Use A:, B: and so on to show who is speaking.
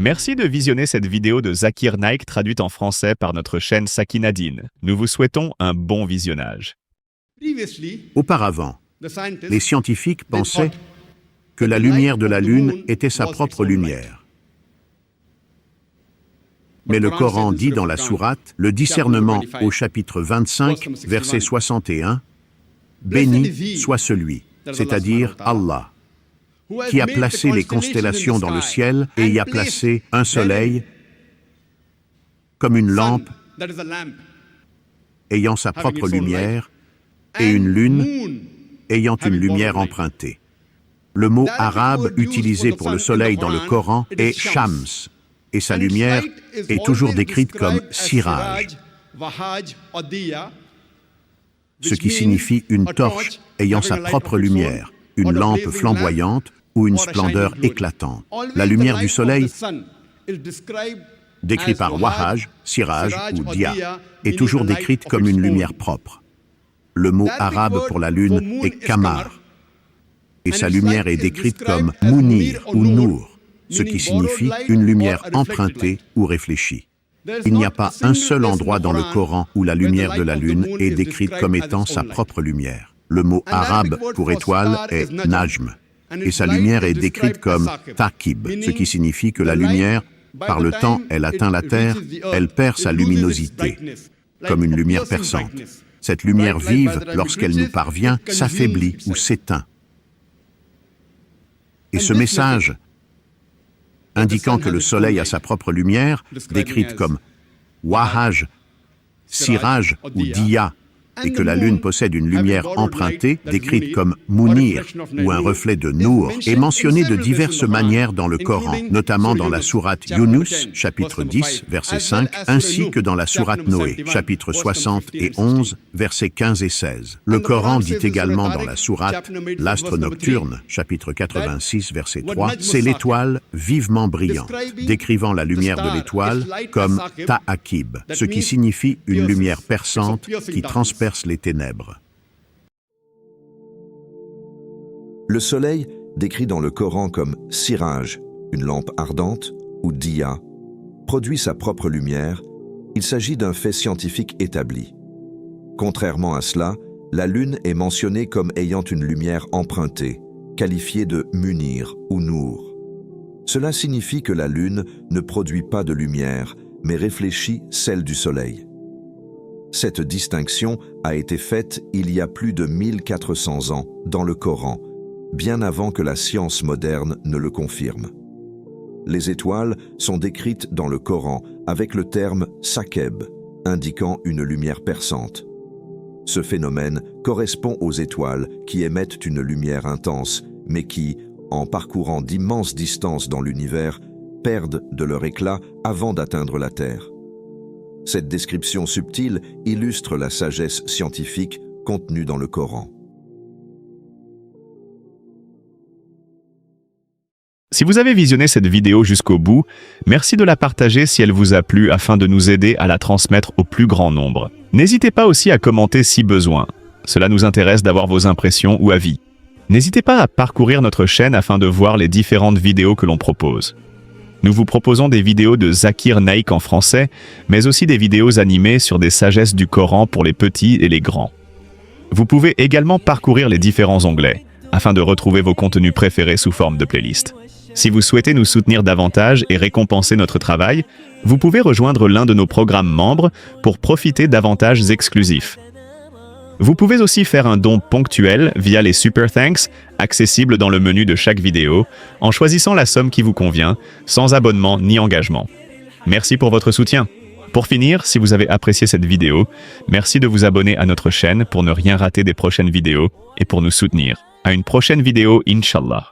A: Merci de visionner cette vidéo de Zakir Naik traduite en français par notre chaîne Sakinadine. Nous vous souhaitons un bon visionnage.
B: Auparavant, les scientifiques pensaient que la lumière de la Lune était sa propre lumière. Mais le Coran dit dans la sourate, le discernement au chapitre 25, verset 61, « Béni soit celui, c'est-à-dire Allah, qui a placé les constellations dans le ciel et y a placé un soleil comme une lampe ayant sa propre lumière et une lune ayant une lumière empruntée. » Le mot arabe utilisé pour le soleil dans le Coran est Shams, et sa lumière est toujours décrite comme siraj, ce qui signifie une torche ayant sa propre lumière, une lampe flamboyante ou une splendeur éclatante. La lumière du soleil, décrite par wahaj, siraj ou dia, est toujours décrite comme une lumière propre. Le mot arabe pour la lune est kamar, et sa lumière est décrite comme munir ou nour, ce qui signifie une lumière empruntée ou réfléchie. Il n'y a pas un seul endroit dans le Coran où la lumière de la lune est décrite comme étant sa propre lumière. Le mot arabe pour étoile est najm, et sa lumière est décrite comme taqib, ce qui signifie que la lumière, par le temps, elle atteint la terre, elle perd sa luminosité, comme une lumière perçante. Cette lumière vive, lorsqu'elle nous parvient, s'affaiblit ou s'éteint. Et ce message, indiquant que le soleil a sa propre lumière, décrite comme wahaj, siraj ou diya, et que la lune possède une lumière empruntée, décrite comme munir ou un reflet de nour, est mentionné de diverses manières dans le Coran, notamment dans la sourate Yunus, chapitre 10, verset 5, ainsi que dans la sourate Noé, chapitre 60 et 11, versets 15 et 16. Le Coran dit également dans la sourate L'astre nocturne, chapitre 86, verset 3, c'est l'étoile vivement brillante, décrivant la lumière de l'étoile comme ta'akib, ce qui signifie une lumière perçante qui transperce les ténèbres.
C: Le soleil, décrit dans le Coran comme siraj, une lampe ardente, ou diya, produit sa propre lumière. Il s'agit d'un fait scientifique établi. Contrairement à cela, la lune est mentionnée comme ayant une lumière empruntée, qualifiée de munir ou nour. Cela signifie que la lune ne produit pas de lumière, mais réfléchit celle du soleil. Cette distinction a été faite il y a plus de 1400 ans dans le Coran, bien avant que la science moderne ne le confirme. Les étoiles sont décrites dans le Coran avec le terme sakeb, indiquant une lumière perçante. Ce phénomène correspond aux étoiles qui émettent une lumière intense, mais qui, en parcourant d'immenses distances dans l'univers, perdent de leur éclat avant d'atteindre la Terre. Cette description subtile illustre la sagesse scientifique contenue dans le Coran.
A: Si vous avez visionné cette vidéo jusqu'au bout, merci de la partager si elle vous a plu afin de nous aider à la transmettre au plus grand nombre. N'hésitez pas aussi à commenter si besoin. Cela nous intéresse d'avoir vos impressions ou avis. N'hésitez pas à parcourir notre chaîne afin de voir les différentes vidéos que l'on propose. Nous vous proposons des vidéos de Zakir Naik en français, mais aussi des vidéos animées sur des sagesses du Coran pour les petits et les grands. Vous pouvez également parcourir les différents onglets, afin de retrouver vos contenus préférés sous forme de playlist. Si vous souhaitez nous soutenir davantage et récompenser notre travail, vous pouvez rejoindre l'un de nos programmes membres pour profiter d'avantages exclusifs. Vous pouvez aussi faire un don ponctuel via les Super Thanks, accessibles dans le menu de chaque vidéo, en choisissant la somme qui vous convient, sans abonnement ni engagement. Merci pour votre soutien. Pour finir, si vous avez apprécié cette vidéo, merci de vous abonner à notre chaîne pour ne rien rater des prochaines vidéos et pour nous soutenir. À une prochaine vidéo, Inch'Allah.